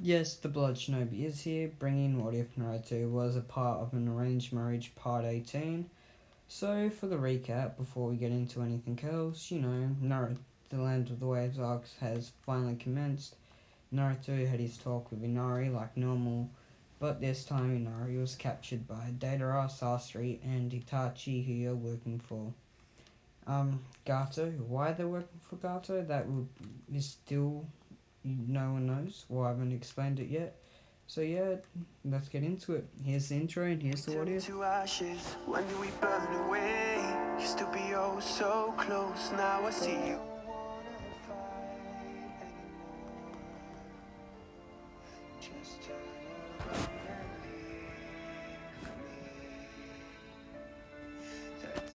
Yes, the Blood Shinobi is here, bringing What If Naruto was a part of an arranged marriage, part 18. So, for the recap, before we get into anything else, Naruto, the Land of the Waves arc has finally commenced. Naruto had his talk with Inari like normal, but this time Inari was captured by Deidara, Sasori, and Itachi, who you're working for. Gato. Why they're working for Gato, is still no one knows. Well, I haven't explained it yet. So yeah, let's get into it. Here's the intro and here's the what if. To ashes, when do we burn away? Used to be oh so close, now I see you. Just turn around and leave me.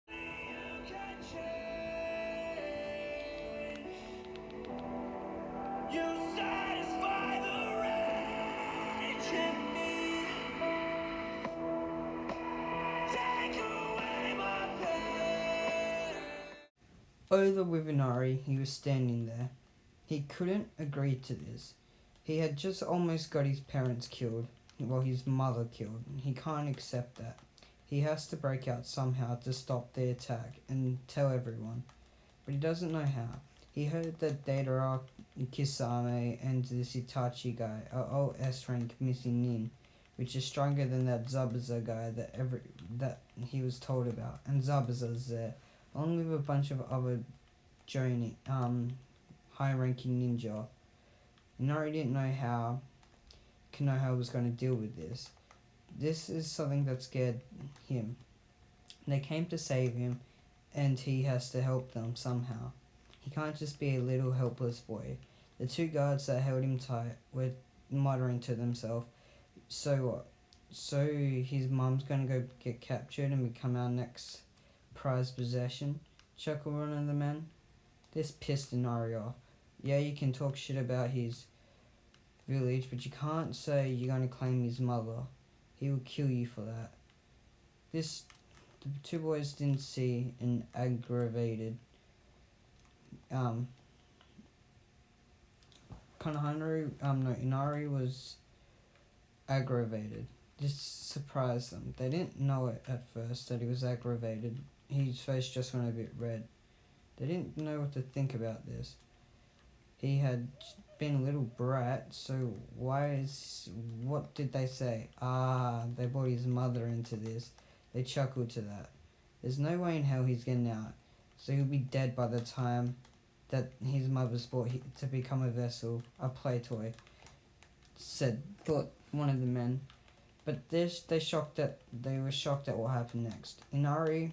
You can change. You satisfy the rage in me. Take away my pain. Over with Inari, he was standing there. He couldn't agree to this. He had just almost got his parents killed. Well, his mother killed. He can't accept that. He has to break out somehow to stop the attack and tell everyone. But he doesn't know how. He heard that Deidara, Kisame, and this Itachi guy are all S rank missing nin, which is stronger than that Zabuza guy that he was told about. And Zabuza's there, along with a bunch of other Jonin, high-ranking ninja. Inari didn't know how Konoha was going to deal with this. This is something that scared him. They came to save him, and he has to help them somehow. He can't just be a little helpless boy. The two guards that held him tight were muttering to themselves, so what? So his mom's gonna go get captured and become our next prized possession? Chuckled one of the men. This pissed Inari off. Yeah, you can talk shit about his village, but you can't say you're gonna claim his mother. He will kill you for that. The two boys didn't see an aggravated Inari was aggravated. This surprised them. They didn't know it at first that he was aggravated. His face just went a bit red. They didn't know what to think about this. He had been a little brat, so what did they say? They brought his mother into this. They chuckled to that. There's no way in hell he's getting out, so he'll be dead by the time that his mother's brought to become a vessel, a play toy, thought one of the men. But they were shocked at what happened next. Inari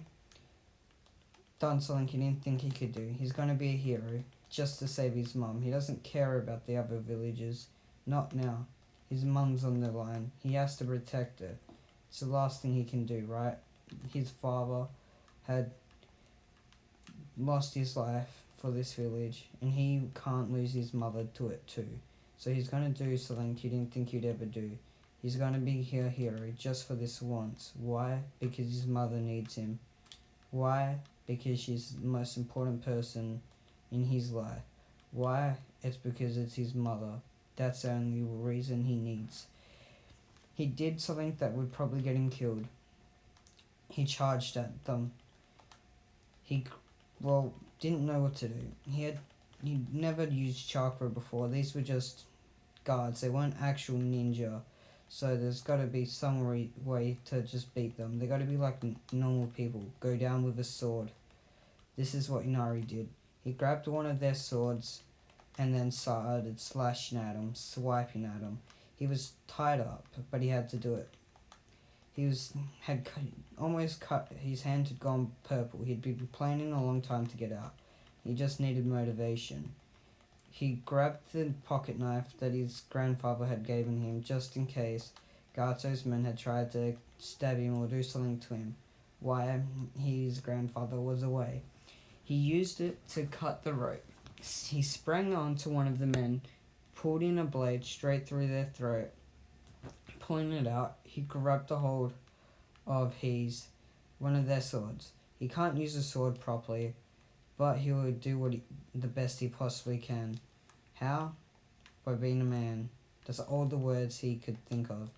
done something he didn't think he could do. He's gonna be a hero, just to save his mum. He doesn't care about the other villagers. Not now. His mum's on the line. He has to protect her. It's the last thing he can do, right? His father had lost his life for this village, and he can't lose his mother to it too. So he's gonna do something he didn't think he'd ever do. He's gonna be a hero just for this once. Why? Because his mother needs him. Why? Because she's the most important person in his life. Why? It's because it's his mother. That's the only reason he needs. He did something that would probably get him killed. He charged at them. He didn't know what to do. He'd never used chakra before. These were just guards. They weren't actual ninja. So there's got to be some way to just beat them. They got to be like normal people. Go down with a sword. This is what Inari did. He grabbed one of their swords and then started slashing at him, swiping at him. He was tied up, but he had to do it. Had almost cut. His hand had gone purple. He'd been planning a long time to get out. He just needed motivation. He grabbed the pocket knife that his grandfather had given him just in case Gato's men had tried to stab him or do something to him while his grandfather was away. He used it to cut the rope. He sprang onto one of the men, pulled in a blade straight through their throat. Pulling it out, he grabbed a hold of one of their swords. He can't use a sword properly, but he will do the best he possibly can. How? By being a man. That's all the words he could think of.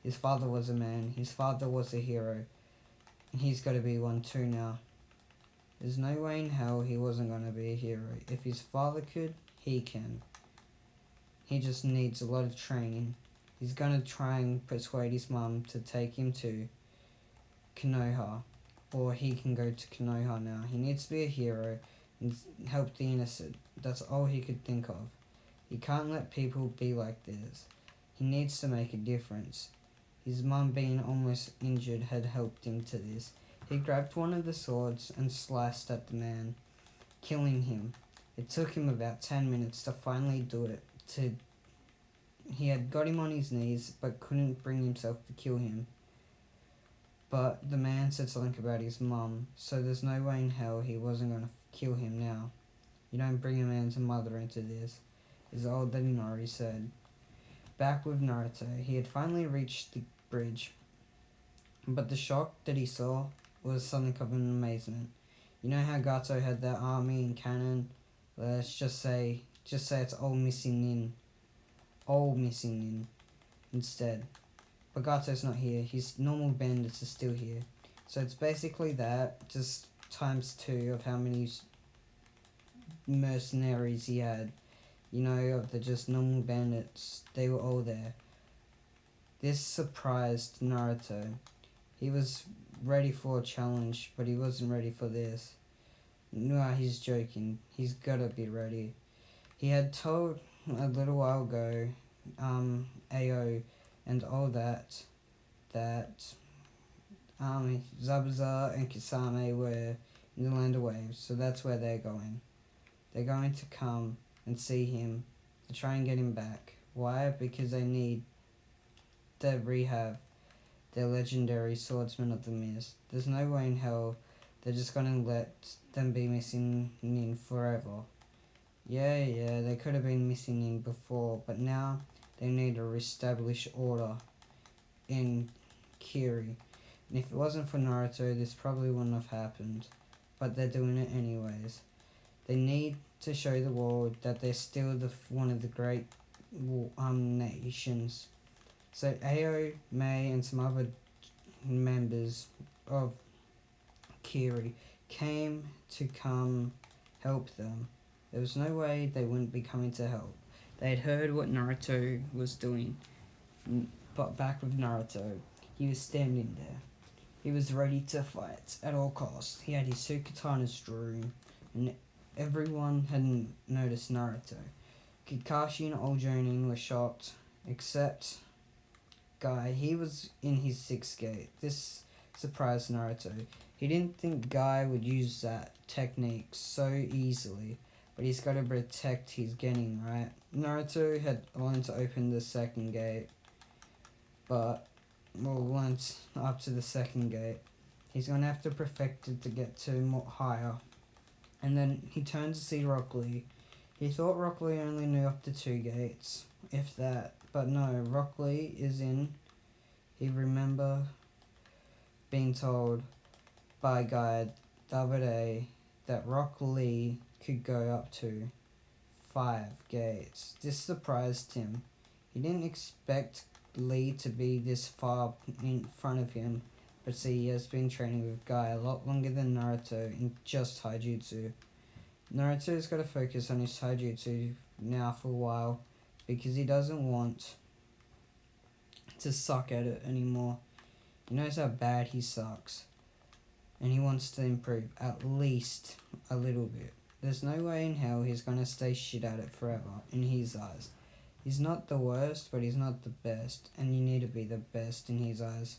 His father was a man. His father was a hero. And he's got to be one too now. There's no way in hell he wasn't going to be a hero. If his father could, he can. He just needs a lot of training. He's going to try and persuade his mum to take him to Konoha. Or he can go to Konoha now. He needs to be a hero and help the innocent. That's all he could think of. He can't let people be like this. He needs to make a difference. His mum being almost injured had helped him to this. He grabbed one of the swords and sliced at the man, killing him. It took him about 10 minutes to finally do it. He had got him on his knees but couldn't bring himself to kill him. But the man said something about his mum, so there's no way in hell he wasn't going to kill him now. You don't bring a man's mother into this, is all that Inori said. Back with Naruto, he had finally reached the bridge, but the shock that he saw was something of an amazement. You know how Gato had that army and cannon? Let's just say it's all missing in instead. But Gato's not here. His normal bandits are still here. So it's basically that, just times 2 of how many mercenaries he had. You know, of the just normal bandits. They were all there. This surprised Naruto. He was ready for a challenge, but he wasn't ready for this. Nah, he's joking. He's gotta be ready. He had told a little while ago, AO and all that Zabuza and Kisame were in the Land of Waves, so that's where they're going. They're going to come and see him to try and get him back. Why? Because they need to rehab their legendary swordsman of the mist. There's no way in hell they're just gonna let them be missing in forever. Yeah, they could have been missing in before, but now they need to reestablish order in Kiri. And if it wasn't for Naruto, this probably wouldn't have happened. But they're doing it anyways. They need to show the world that they're still one of the great nations. So Ao, Mei, and some other members of Kiri came to come help them. There was no way they wouldn't be coming to help. They had heard what Naruto was doing. But back with Naruto, he was standing there. He was ready to fight at all costs. He had his 2 katanas drawn, and everyone hadn't noticed Naruto. Kakashi and old Jonin were shocked, except Guy. He was in his 6th gate. This surprised Naruto. He didn't think Guy would use that technique so easily, but he's got to protect his Genin, right? Naruto had learned to open the 2nd gate, went up to the 2nd gate. He's going to have to perfect it to get to more higher. And then he turned to see Rock Lee. He thought Rock Lee only knew up to 2 gates, if that. But no, Rock Lee is in. He remember being told by Guy the other day that Rock Lee could go up to 5 gates. This surprised him. He didn't expect Lee to be this far in front of him, but see, he has been training with Guy a lot longer than Naruto in just taijutsu. Naruto's got to focus on his taijutsu now for a while because he doesn't want to suck at it anymore. He knows how bad he sucks, and he wants to improve at least a little bit. There's no way in hell he's gonna stay shit at it forever in his eyes. He's not the worst, but he's not the best, and you need to be the best in his eyes.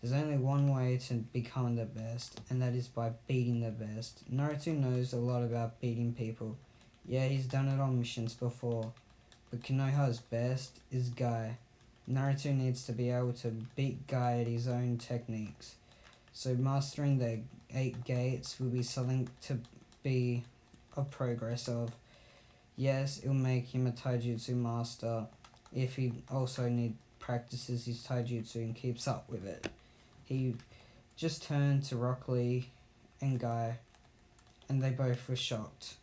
There's only one way to become the best, and that is by beating the best. Naruto knows a lot about beating people. Yeah, he's done it on missions before, but Konoha's best is Guy. Naruto needs to be able to beat Guy at his own techniques. So mastering the 8 gates will be something to be a progress of. Yes, it'll make him a taijutsu master if he also practices his taijutsu and keeps up with it. He just turned to Rock Lee and Guy, and they both were shocked.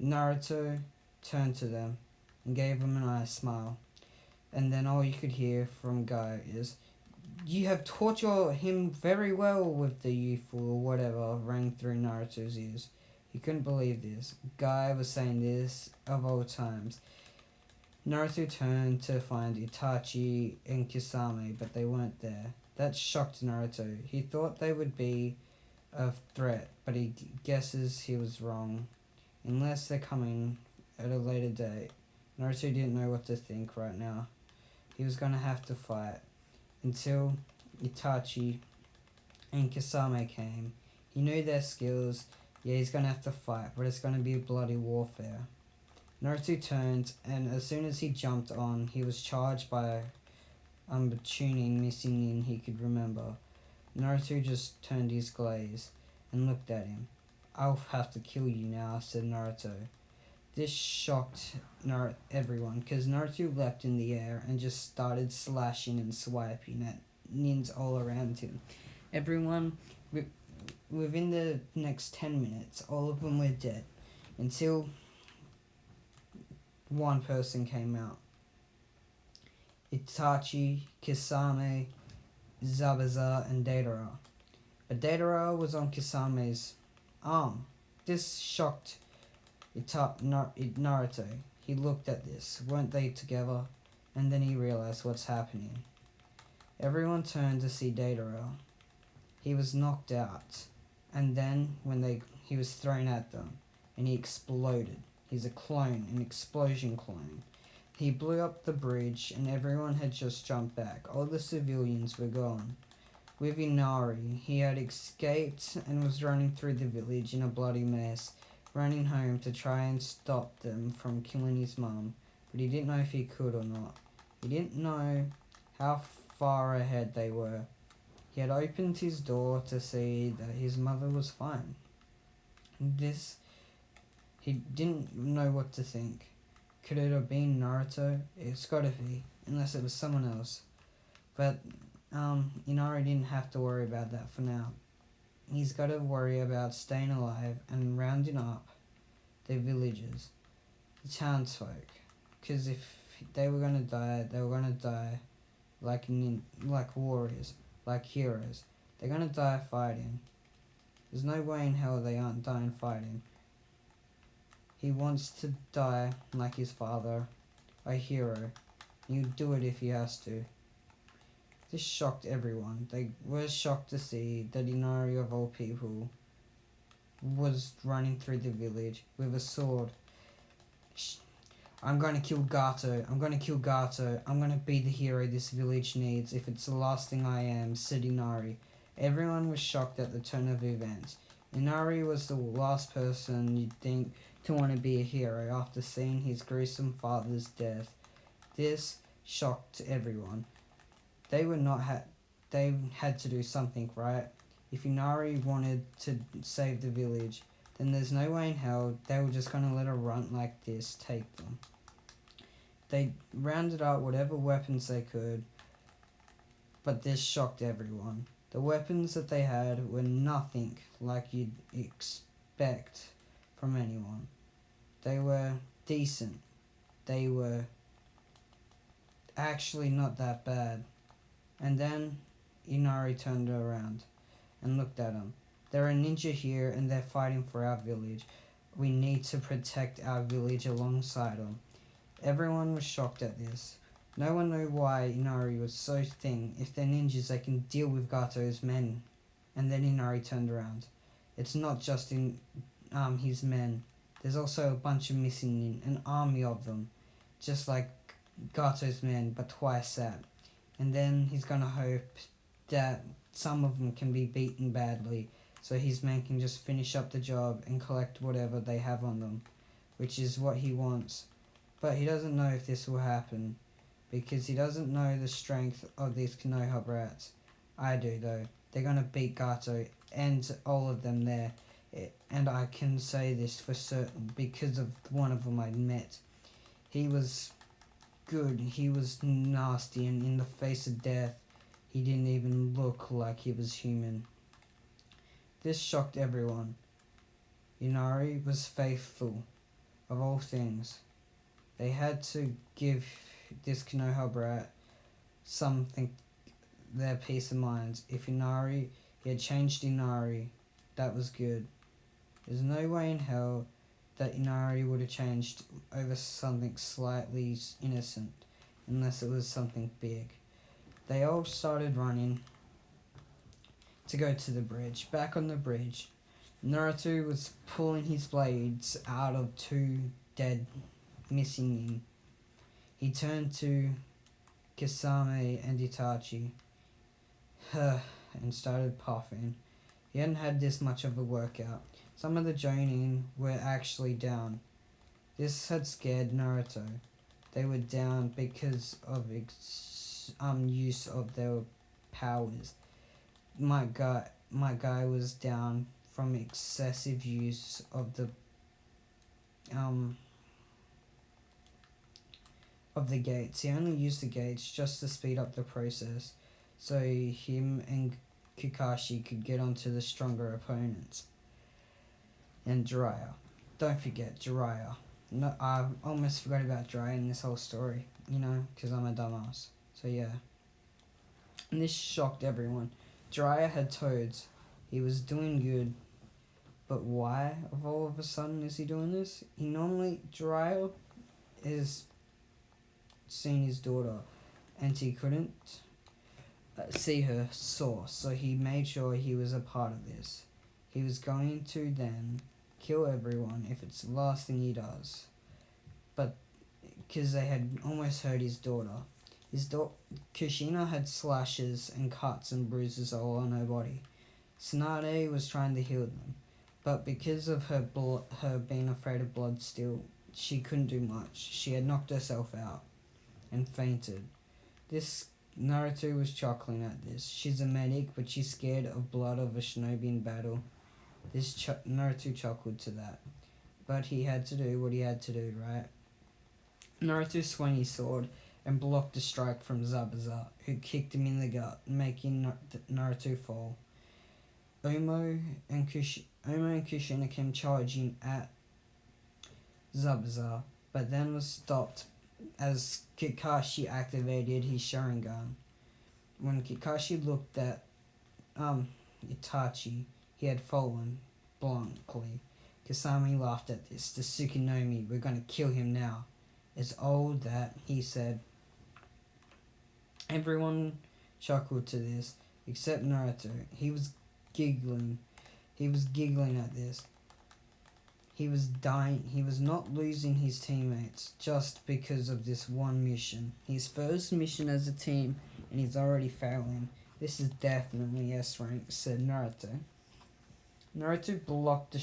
Naruto turned to them and gave them a nice smile. And then all you could hear from Guy is, "You have taught him very well with the youthful," or whatever, rang through Naruto's ears. He couldn't believe this. Guy was saying this of all times. Naruto turned to find Itachi and Kisame, but they weren't there. That shocked Naruto. He thought they would be a threat, but he guesses he was wrong. Unless they're coming at a later date. Naruto didn't know what to think right now. He was gonna have to fight. Until Itachi and Kisame came. He knew their skills. Yeah, he's gonna have to fight, but it's gonna be bloody warfare. Naruto turned, and as soon as he jumped on, he was charged by tuning missing in he could remember. Naruto just turned his glaze and looked at him. "I'll have to kill you now," said Naruto. This shocked everyone, because Naruto leapt in the air and just started slashing and swiping at nins all around him. Everyone, within the next 10 minutes, all of them were dead, until one person came out. Itachi, Kisame, Zabuza, and Deidara. But Deidara was on Kisame's arm. This shocked Naruto. He looked at this. Weren't they together? And then he realized what's happening. Everyone turned to see Deidara. He was knocked out. And then he was thrown at them, and he exploded. He's a clone, an explosion clone. He blew up the bridge, and everyone had just jumped back. All the civilians were gone. With Inari, he had escaped and was running through the village in a bloody mess, running home to try and stop them from killing his mum, but he didn't know if he could or not. He didn't know how far ahead they were. He had opened his door to see that his mother was fine. He didn't know what to think. Could it have been Naruto? It's gotta be, unless it was someone else. But Inari didn't have to worry about that for now. He's got to worry about staying alive and rounding up the villagers, the townsfolk. Because if they were going to die, they were going to die like warriors, like heroes. They're going to die fighting. There's no way in hell they aren't dying fighting. He wants to die like his father, a hero. He'd do it if he has to. This shocked everyone. They were shocked to see that Inari, of all people, was running through the village with a sword. "I'm going to kill Gato. I'm going to kill Gato. I'm going to be the hero this village needs if it's the last thing I am," said Inari. Everyone was shocked at the turn of events. Inari was the last person you'd think to want to be a hero after seeing his gruesome father's death. This shocked everyone. They had to do something, right? If Inari wanted to save the village, then there's no way in hell they were just gonna let a runt like this take them. They rounded up whatever weapons they could, but this shocked everyone. The weapons that they had were nothing like you'd expect from anyone. They were decent. They were actually not that bad. And then Inari turned around and looked at him. "There are ninja here and they're fighting for our village. We need to protect our village alongside them." Everyone was shocked at this. No one knew why Inari was so thin. If they're ninjas, they can deal with Gato's men. And then Inari turned around. It's not just in his men. There's also a bunch of missing, an army of them. Just like Gato's men, but twice that. And then he's gonna hope that some of them can be beaten badly, so his men can just finish up the job and collect whatever they have on them, which is what he wants. But he doesn't know if this will happen, because he doesn't know the strength of these Konoha brats. I do, though. They're gonna beat Gato and all of them there, and I can say this for certain because of one of them I met. He was good, he was nasty, and in the face of death, he didn't even look like he was human. This shocked everyone. Inari was faithful, of all things. They had to give this Konoha something their peace of minds. If Inari, he had changed Inari, that was good. There's no way in hell that Inari would have changed over something slightly innocent, unless it was something big. They all started running to go to the bridge. Back on the bridge, Naruto was pulling his blades out of two dead, missing. He turned to Kisame and Itachi and started puffing. He hadn't had this much of a workout. Some of the Jonin were actually down. This had scared Naruto. They were down because of use of their powers. My guy was down from excessive use of the gates. He only used the gates just to speed up the process, so him and Kakashi could get onto the stronger opponents. And Jiraiya. Don't forget Jiraiya. No, I almost forgot about Jiraiya in this whole story, because I'm a dumbass. So yeah. And this shocked everyone. Jiraiya had toads. He was doing good. But why all of a sudden is he doing this? Jiraiya is seeing his daughter and he couldn't see her source, so he made sure he was a part of this. He was going to then kill everyone if it's the last thing he does. But because they had almost hurt his daughter. Kushina had slashes and cuts and bruises all on her body. Tsunade was trying to heal them, but because of her being afraid of blood still, she couldn't do much. She had knocked herself out and fainted. This Naruto was chuckling at this. She's a medic, but she's scared of blood of a shinobi in battle. Naruto chuckled to that. But he had to do what he had to do, right? Naruto swung his sword and blocked a strike from Zabuza, who kicked him in the gut, making Naruto fall. Omo and Kushina came charging at Zabuza, but then was stopped as Kakashi activated his Sharingan. When Kakashi looked at Itachi, he had fallen blankly. Kasami laughed at this. The Tsukunomi, we're going to kill him now. It's old that, he said. Everyone chuckled to this, except Naruto. He was giggling. He was giggling at this. He was dying. He was not losing his teammates just because of this one mission. His first mission as a team, and he's already failing. This is definitely S rank, said Naruto. Naruto blocked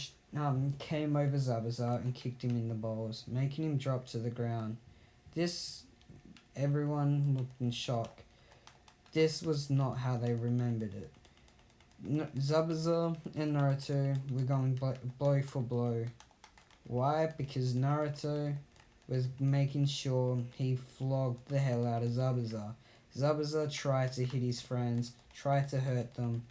came over Zabuza and kicked him in the balls, making him drop to the ground. Everyone looked in shock. This was not how they remembered it. Zabuza and Naruto were going blow for blow. Why? Because Naruto was making sure he flogged the hell out of Zabuza. Zabuza tried to hit his friends, tried to hurt them,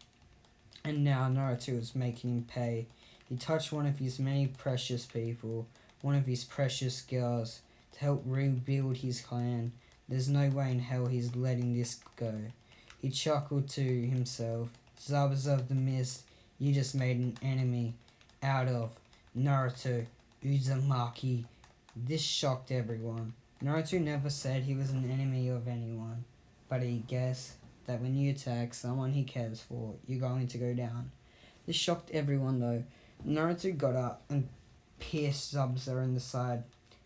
and now Naruto was making him pay. He touched one of his many precious people, one of his precious girls, to help rebuild his clan. There's no way in hell he's letting this go. He chuckled to himself. Zabuza of the Mist, you just made an enemy out of Naruto Uzumaki. This shocked everyone. Naruto never said he was an enemy of anyone, but he guessed that when you attack someone he cares for, you're going to go down. This shocked everyone though. Naruto got up and pierced Zabuza in the side,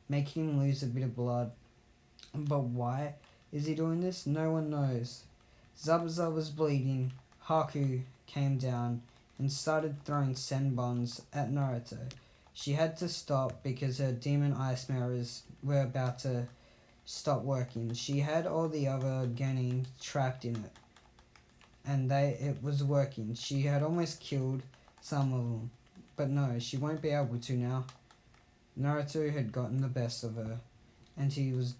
making him lose a bit of blood. But why is he doing this? No one knows. Zabuza was bleeding. Haku came down and started throwing senbons at Naruto. She had to stop because her demon ice mirrors were about to stop working. She had all the other Genin trapped in it, and it was working. She had almost killed some of them, but no, she won't be able to now. Naruto had gotten the best of her, and he was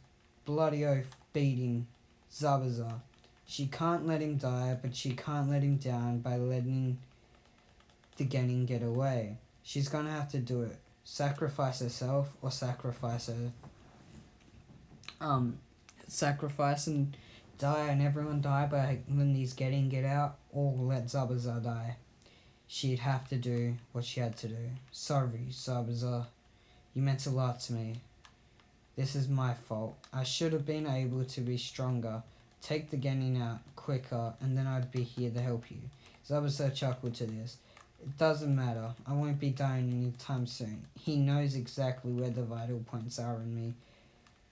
bloody oath beating Zabuza. She can't let him die, but she can't let him down by letting the Genin get away. She's gonna have to do it. Sacrifice herself or sacrifice her sacrifice and die and everyone die by when these get out, or let Zabuza die. She'd have to do what she had to do. Sorry, Zabuza. You meant a lot to me. This is my fault. I should have been able to be stronger, take the Genin out quicker, and then I'd be here to help you. Zabuza chuckled to this. It doesn't matter. I won't be dying anytime soon. He knows exactly where the vital points are in me,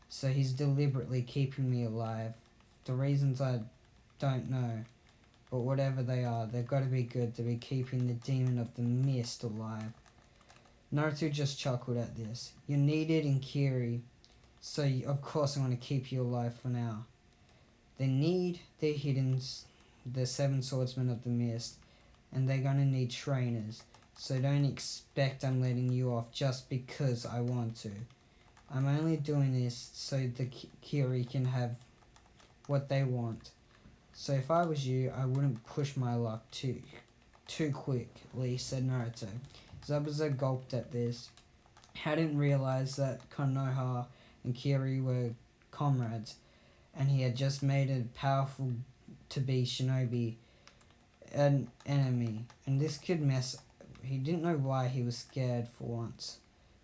so he's deliberately keeping me alive. The reasons I don't know, but whatever they are, they've got to be good to be keeping the demon of the mist alive. Naruto just chuckled at this. You're needed in Kiri, so of course I'm going to keep you alive for now. They need their the 7 swordsmen of the mist, and they're going to need trainers, so don't expect I'm letting you off just because I want to. I'm only doing this so the Kiri can have what they want. So if I was you, I wouldn't push my luck too quickly, said Naruto. Zabuza gulped at this. Hadn't realized that Konoha and Kiri were comrades, and he had just made a powerful to be shinobi an enemy, and this could mess. He didn't know why he was scared for once.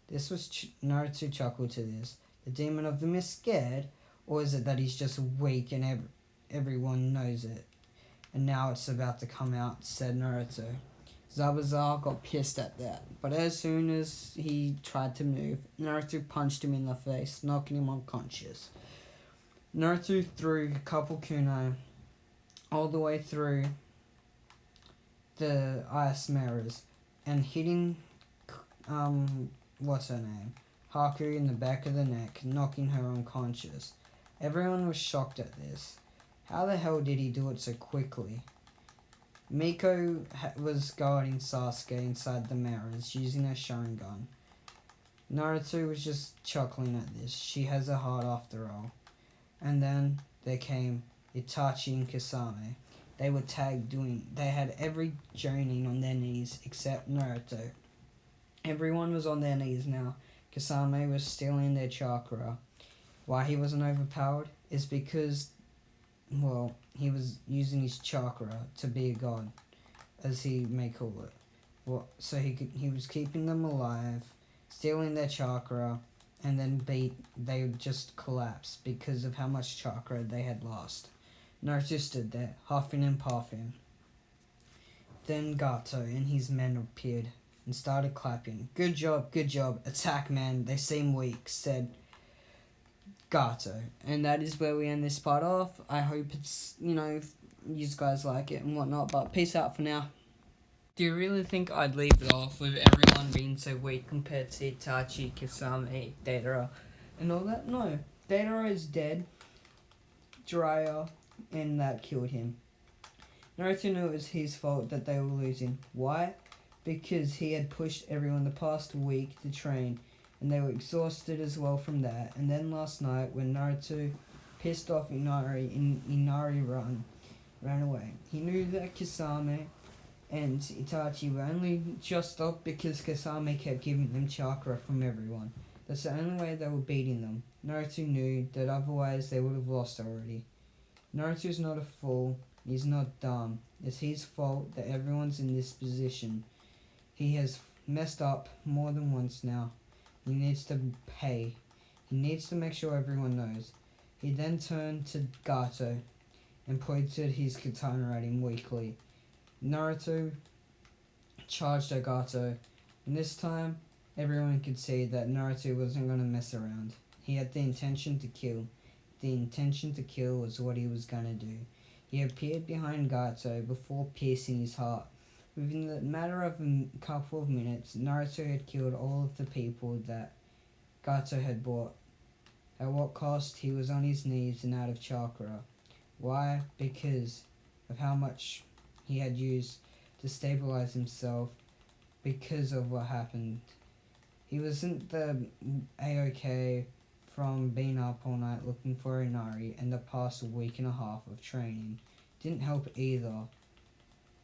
This was Naruto chuckled to this. The demon of the mist scared, or is it that he's just weak and everyone knows it? And now it's about to come out, said Naruto. Zabuza got pissed at that, but as soon as he tried to move, Naruto punched him in the face, knocking him unconscious. Naruto threw a couple kunai all the way through the ice mirrors and hitting what's her name? Haku in the back of the neck, knocking her unconscious. Everyone was shocked at this. How the hell did he do it so quickly? Miko was guarding Sasuke inside the mirrors, using her Sharingan. Naruto was just chuckling at this. She has a heart after all. And then there came Itachi and Kasame. They were tagged they had every jonin on their knees except Naruto. Everyone was on their knees now. Kasame was stealing their chakra. Why he wasn't overpowered is because, well, he was using his chakra to be a god, as he may call it. Well, so he was keeping them alive, stealing their chakra, and then they would just collapse because of how much chakra they had lost. Naruto stood there, huffing and puffing. Then Gato and his men appeared and started clapping. Good job, attack man, they seem weak, said Gato. And that is where we end this part off. I hope it's, you guys like it and whatnot, but peace out for now. Do you really think I'd leave it off with everyone being so weak compared to Itachi, Kasame, Deidara, and all that? No. Deidara is dead. Jiraiya, and that killed him. Naruto knew it was his fault that they were losing. Why? Because he had pushed everyone the past week to train, and they were exhausted as well from that. And then last night, when Naruto pissed off Inari ran away. He knew that Kasame and Itachi were only just up because Kasame kept giving them chakra from everyone. That's the only way they were beating them. Naruto knew that otherwise they would have lost already. Naruto's not a fool. He's not dumb. It's his fault that everyone's in this position. He has messed up more than once now. He needs to pay. He needs to make sure everyone knows. He then turned to Gato and pointed his katana at him weakly. Naruto charged at Gato, and this time everyone could see that Naruto wasn't going to mess around. He had the intention to kill. The intention to kill was what he was going to do. He appeared behind Gato before piercing his heart. Within the matter of a couple of minutes, Naruto had killed all of the people that Gato had bought. At what cost? He was on his knees and out of chakra. Why? Because of how much he had used to stabilize himself because of what happened. He wasn't the A-OK from being up all night looking for Inari and the past week and a half of training. Didn't help either.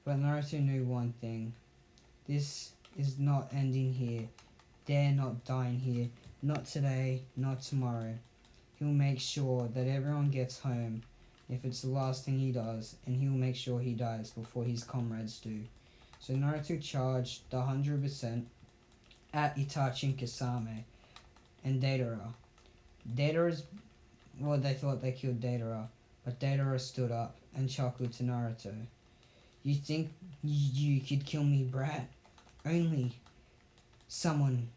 But Naruto knew one thing. This is not ending here. They're not dying here. Not today, not tomorrow. He he'll make sure that everyone gets home if it's the last thing he does, and he'll make sure he dies before his comrades do. So Naruto charged the 100% at Itachi and Kasame and Deidara. Deidara's... Well, they thought they killed Deidara, but Deidara stood up and chuckled to Naruto. You think you could kill me, brat? Only someone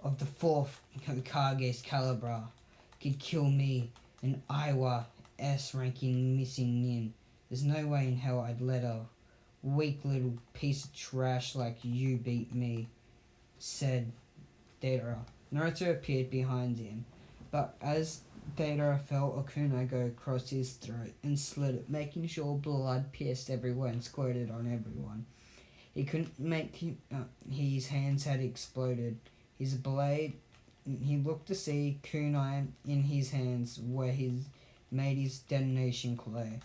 of the 4th Hokage's caliber could kill me, an Iowa S-ranking missing nin. There's no way in hell I'd let a weak little piece of trash like you beat me, said Deidara. Naruto appeared behind him, but as Deidara felt a kunai go across his throat and slit it, making sure blood pierced everywhere and squirted on everyone. He couldn't make his hands had exploded. His blade, he looked to see kunai in his hands where he made his detonation clear.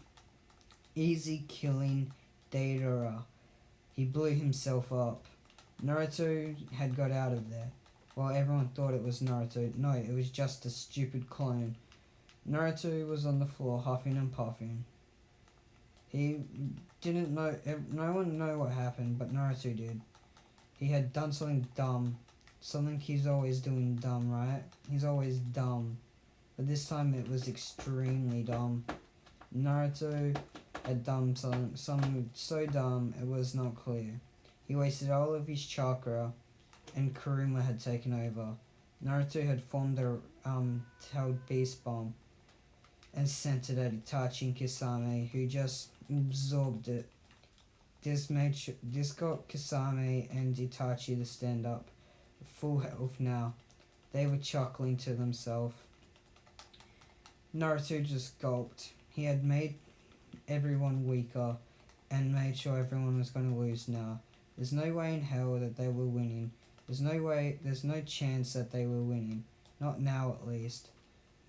Easy killing Deidara. He blew himself up. Naruto had got out of there. While everyone thought it was Naruto, no, it was just a stupid clone. Naruto was on the floor huffing and puffing. He didn't know, no one knew what happened, but Naruto did. He had done something dumb. Something he's always doing dumb, right? He's always dumb. But this time it was extremely dumb. Naruto had done something so dumb it was not clear. He wasted all of his chakra, and Kuruma had taken over. Naruto had formed a held beast bomb and sent it at Itachi and Kasame, who just absorbed it. This got Kasame and Itachi to stand up, full health now. They were chuckling to themselves. Naruto just gulped. He had made everyone weaker and made sure everyone was going to lose now. There's no way in hell that they were winning. There's no chance that they were winning. Not now, at least.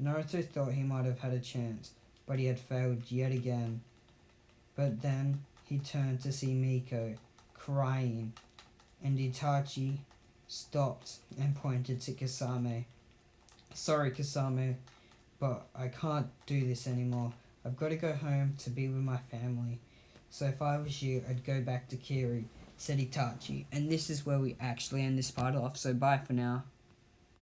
Naruto thought he might have had a chance, but he had failed yet again. But then he turned to see Miko, crying, and Itachi stopped and pointed to Kasame. Sorry, Kasame, but I can't do this anymore. I've got to go home to be with my family. So if I was you, I'd go back to Kiri, said Itachi. And this is where we actually end this part off, so bye for now.